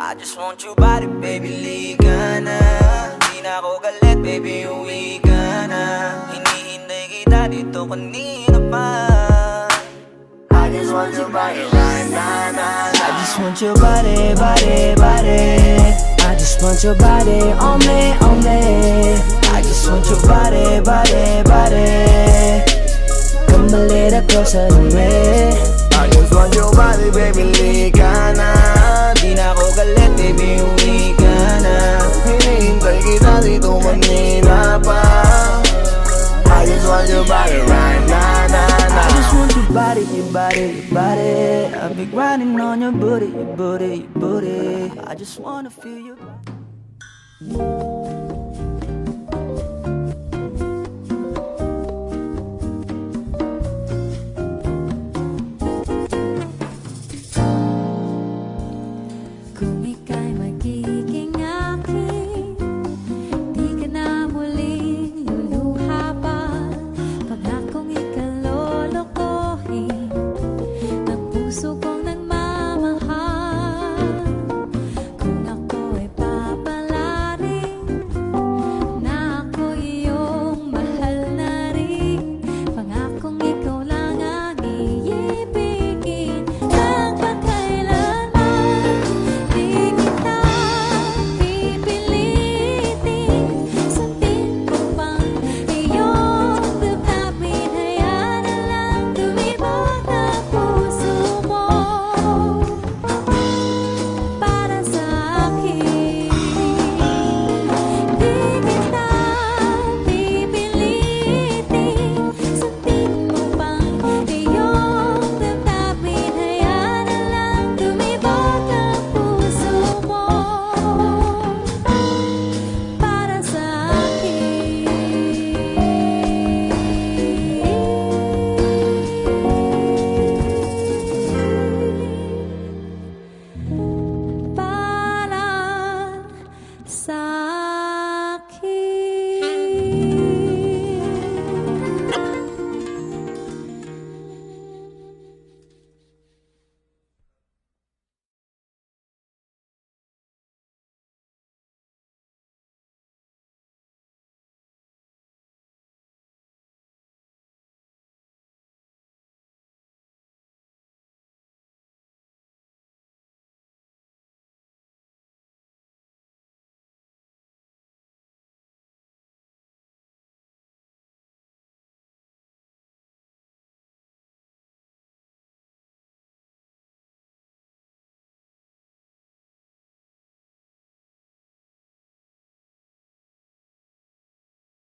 I just want your body, baby, liga na. Di na ako galit, baby, uwi ka na. Hinihintay kita dito kanina pa. I just want your body right now, nah, nah. I just want your body, body, body. I just want your body on me, on me. I just want your body, body, body. Come a little closer to me. I just want your body, baby, liga na. Di na ako galit, baby, uwi ka na. Hinihintay kita dito kanina pa. I just want your body right now, nah, nah. I just want your body, your body, your body. I've been grinding on your booty, your booty, your booty. I just wanna feel your Kung